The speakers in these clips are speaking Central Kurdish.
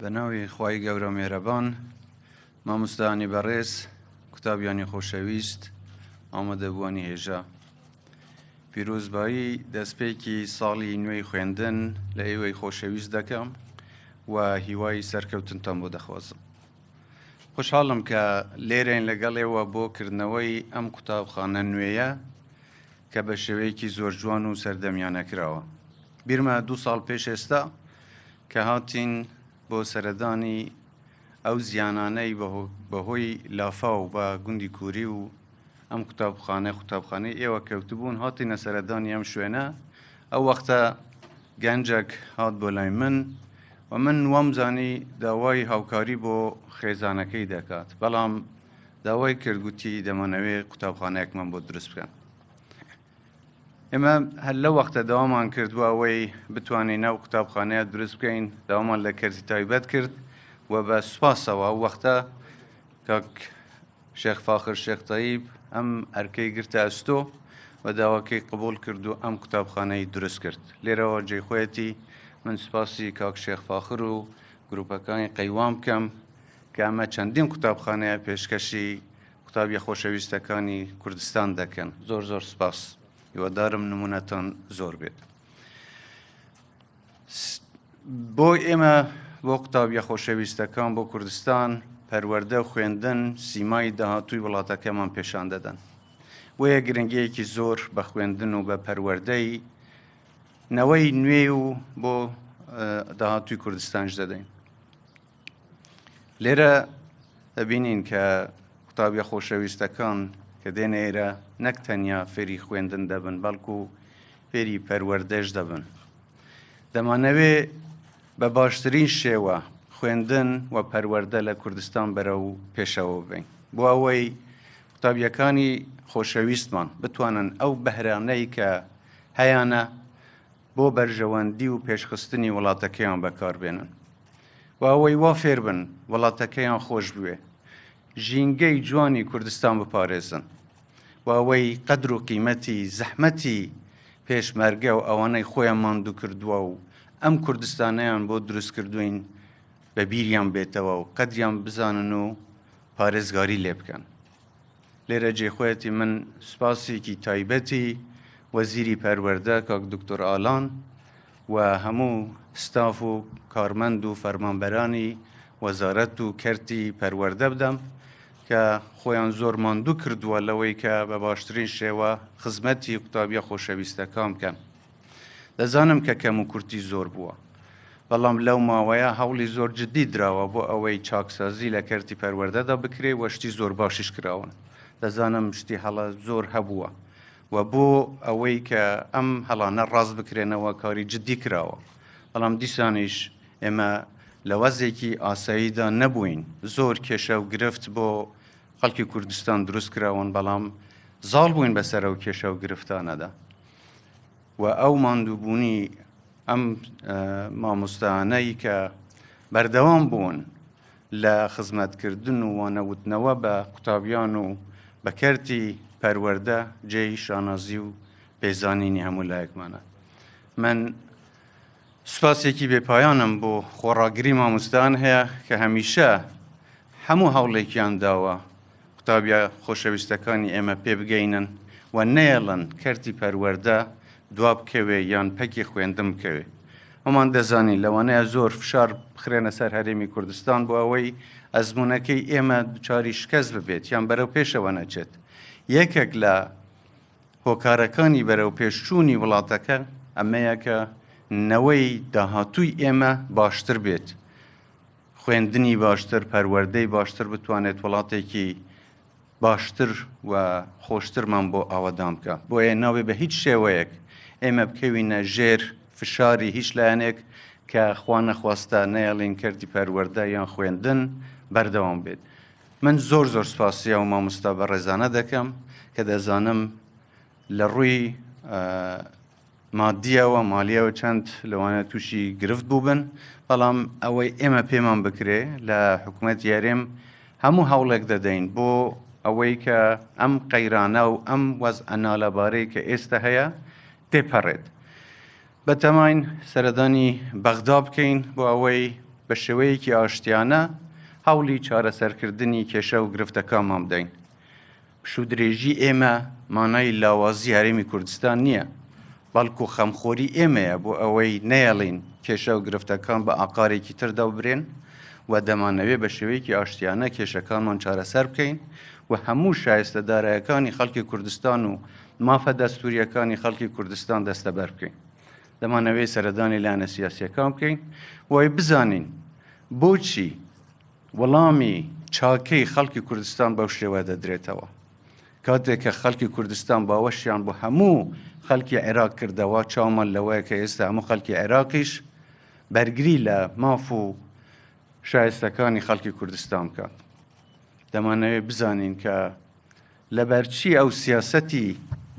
بەناوی خوای گەورە مێرەبان، مامۆستایانی بەڕێز، کوتابیانی خۆشەویست، ئامادەبووانی هێژە، پیرۆزبایی دەستپێکی ساڵی نوێی خوێندن لە ئێوەی خۆشەویست دەکەم و هیوای سەرکەوتنتان بۆ دەخوازم. خوشحاڵم کە لێرەین لەگەڵێەوە بۆ کردنەوەی ئەم قوتابخانە نوێیە کە بە شێوەیەکی زۆر جوان و سەردەمیانەکراوە. بیرمە 2 ساڵ پێش ئێستا کە هاتین بۆ سەردانی ئەو زیانانەی بەهۆی لافا و بە گوندی کووری و ئەم قوتابخانەی ئێوە کەوتبوون، هاتینە سەردانی ئەم شوێنە. ئەو وەختە گەنجێک هات بۆ لای من و من وەمزانی داوای هاوکاری بۆ خێزانەکەی دەکات، بەڵام داوای کردگوتی دەمانەوێ قوتابخانەیەکمان بۆ دروست بکەن. ئێمە هەر لە وەختە داوامان کردووە ئەوەی بتوانین ئەو قوتابخانەیە دروست بکەین، داوامان لە کەرتی تایبەت کرد و بە سوپاسەوە ئەو وەختە کاک شێخ فاخر شێخ تەیب ئەم ئەرکەی گرتە ئەستۆ و داواکەی قبول کرد و ئەم قوتابخانەی دروست کرد. لێرەوە جێخۆیەتی من سوپاسی کاک شێخ فاخر و گروپەکانی قەیوام بکەم کە ئەمە چەندین قوتابخانەیە پێشکەشی قوتابیە خۆشەویستەکانی کوردستان دەکەن. زۆر زۆر سوپاس، هیوادارم نمونەتان زۆر بێت. بۆ ئێمە بۆ قوتابیە خۆشەویستەکان بۆ کوردستان پەروەردە و خوێندن سیمای داهاتووی وڵاتەکەمان پێشان دەدەن. بۆیە گرنگیەکی زۆر بە خوێندن و بە پەروەردەی نەوەی نوێ و بۆ داهاتووی کوردستانش دەدەین. لێرە دەبینین کە قوتابیە خۆشەویستەکان کە دێنە ئێرە نەک تەنیا فێری خوێندن دەبن، بەڵکو فێری پەروەردەش دەبن. دەمانەوێ بە باشترین شێوە خوێندن و پەروەردە لە کوردستان بەرەو پێشەوە ببین، بۆ ئەوەی قوتابیەکانی خۆشەویستمان بتوانن ئەو بەهرانەی کە هەیانە بۆ بەرژەوەندی و پێشخستنی وڵاتەکەیان بەکاربێنن و ئەوەی وا فێر بن وڵاتەکەیان خۆش بوێ، ژینگەی جوانی کوردستان بپارێزن و ئەوەی قەدر و قیمەتی زەحمەتی پێشمەرگە و ئەوانەی خۆیان ماندوو کردووە و ئەم کوردستانەیان بۆ دروست کردوین بە بیریان بێتەوە و قەدریان بزانن و پارێزگاری لێ بکەن. لێرە جێخۆیەتی من سوپاسێکی تایبەتی وەزیری پەروەردە کاک دکتۆر ئالان و هەموو ستاف و کارمەند و فەرمانبەرانی وەزارەت و کەرتی پەروەردە بدەم کە خۆیان زۆر ماندوو کردووە لەوەی کە بە باشترین شێوە خزمەتی قوتابیە خۆشەویستەکان بکەن. دەزانم کە کەم و کورتی زۆر بووە، بەڵام لەو ماوەیە هەوڵی زۆر جدی دراوە بۆ ئەوەی چاکسازی لە کەرتی پەروەردەدا بکرێ و شتی زۆر باشیش کراون. دەزانم شتی هەڵە زۆر هەبووە و بۆ ئەوەی کە ئەم هەڵانە ڕاست بکرێنەوە کاری جدی کراوە، بەڵام دیسانیش ئێمە لە وەزێکی ئاساییدا نەبووین. زۆر کێشە و گرفت بۆ خەڵکی کوردستان دروست کراون، بەڵام زاڵ بووین بەسەر ئەو کێشە و گرفتانەدا و ئەو ماندووبوونی ئەم مامۆستایانەی کە بەردەوام بوون لە خزمەتکردن و وانەوتنەوە بە قوتابیان و بە کەرتی پەروەردە جێی شانازی و پێزانینی هەموو لایەکمانە. من سوپاسێکی بێپایانم بۆ خۆڕاگری مامۆستایان هەیە کە هەمیشە هەموو هەوڵێکیان داوە قوتابیە خۆشەویستەکانی ئێمە پێ بگەینن و نەیەڵن کەرتی پەروەردە دوا بکەوێ یان پەکی خوێندن بکەوێ. هەمان دەزانین لەوانەیە زۆر فشار بخرێنە سەر هەرێمی کوردستان بۆ ئەوەی ئەزمونەکەی ئێمە دوچاری شکەست ببێت یان بەرەو پێشەوە نەچێت. یەکێک لە هۆکارەکانی بەرەو پێشچوونی وڵاتەکە ئەمەیە کە نەوەی داهاتووی ئێمە باشتر بێت، خوێندنی باشتر، پەروەردەی باشتر بتوانێت وڵاتێکی باشتر و خۆشترمان بۆ ئاوەدان بکە. بۆیە ناوێ بە هیچ شێوەیەک ئێمە بکەوینە ژێر فشاری هیچ لایەنێک کە خوا نەخواستە نەیەڵین کەرتی پەروەردە یان خوێندن بەردەوام بێت. من زۆر زۆر سوپاسیە و مامۆستا بەڕێزانە دەکەم کە دەزانم لە ڕووی مادیەوە مالیەوە چەند لەوانە تووشی گرفت بووبن، بەڵام ئەوەی ئێمە پێمان بکرێ لە حکوومەت یاریێم هەموو هەوڵێک دەدەین بۆ ئەوەی کە ئەم قەیرانە و ئەم وەزعە نالەبارەی کە ئێستا هەیە تێپەڕێت. بەتەماین سەردانی بەغدا بکەین بۆ ئەوەی بە شێوەیەکی ئاشتیانە هەوڵی چارەسەرکردنی کێشە و گرفتەکانمان بدەین. پشودرێژی ئێمە مانای لاوازی هەرێمی کوردستان نییە، بەڵکو خەمخۆری ئێمەیە بۆ ئەوەی نەیەڵین کێشە و گرفتەکان بە ئاقارێکی تردا ببرێن و دەمانەوێت بە شێوەیەکی ئاشتیانە کێشەکانمان چارەسەر بکەین و هەموو شایستەدارایەکانی خەڵکی کوردستان و مافە دەستوریەکانی خەڵکی کوردستان دەستەبەر بکەین. دەمانەوێت سەردانی لایەنە سیاسیەکان بکەین وای بزانین بۆچی وەڵامی چاکەی خەڵکی کوردستان بەو شێوە دەدرێتەوە. کاتێک کە خەڵکی کوردستان باوەشیان بۆ هەموو خەڵکی عێراق کردەوە، چاومان لەوەیە کە ئێستا هەموو خەڵکی عێراقیش بەرگری لە ماف و شایستەکانی خەڵکی کوردستان بکات. دەمانەوێت بزانین کە لەبەرچی ئەو سیاسەتی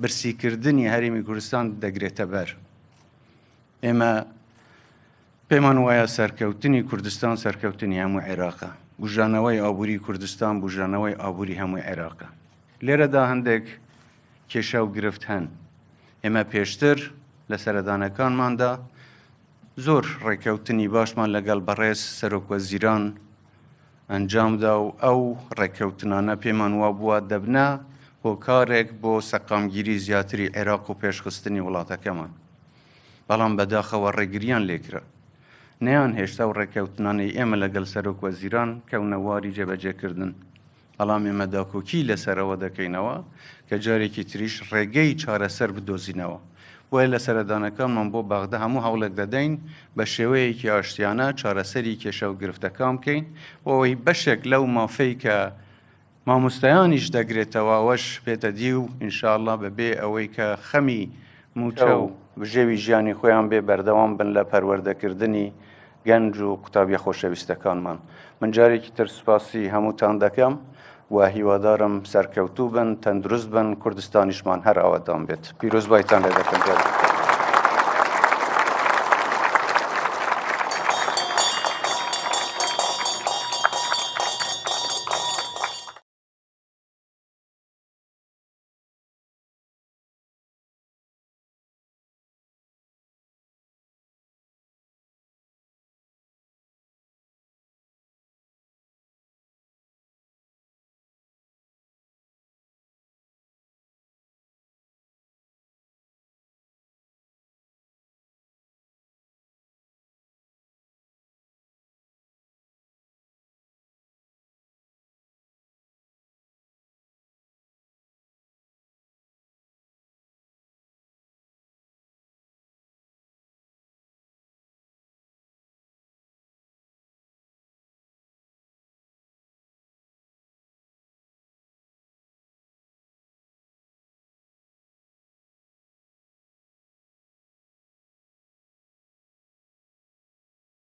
برسیکردنی هەرێمی کوردستان دەگرێتە بەر. ئێمە پێمان وایە سەرکەوتنی کوردستان سەرکەوتنی هەموو عێراقە، بژانەوەی ئابووری کوردستان بژانەوەی ئابووری هەمووی عێراقە. لێرەدا هەندێک کێشە و گرفت هەن. ئێمە پێشتر لە سەردانەکانماندا زۆر ڕێکەوتنی باشمان لەگەڵ بەڕێز سەرۆکوەزیران ئەنجامدا و ئەو ڕێکەوتنانە پێمان وا بووە دەبنا هۆکارێک بۆ سەقامگیری زیاتری عێراق و پێشخستنی وڵاتەکەمان. بەڵام بەداخەوە ڕێگریان لێکرا. نەیان هێشتا و ڕێکەوتنانەی ئێمە لەگەڵ سەرۆکوەزیران کەونەواری جێبەجێکردن. بەڵام ئێمە داکۆکی لەسەرەوە دەکەینەوە کە جارێکی تریش ڕێگەی چارەسەر بدۆزینەوە. وای لە سەردانەکانمان بۆ بەغدە هەموو هەوڵێک دەدەین بە شێوەیەکی ئاشتیانە چارەسەری کێشە و گرفتەکان بکەین بۆەوەی بەشێک لەو مافەی کە مامۆستایانیش دەگرێتەوە وەش پێتە دی و ئینشاءڵڵا بەبێ ئەوەی کە خەمی موچە و بژێوی ژیانی خۆیان بێ بەردەوام بن لە پەروەردەکردنی گەنج و قوتابیە خۆشەویستەکانمان. من جارێکی تر سوپاسی هەمووتان دەکەم و هیوادارم سەرکەوتوو بن، تەندروست بن، کوردستانیشمان هەر ئاوادان بێت. پیرۆزبایتان لێ دەکەم.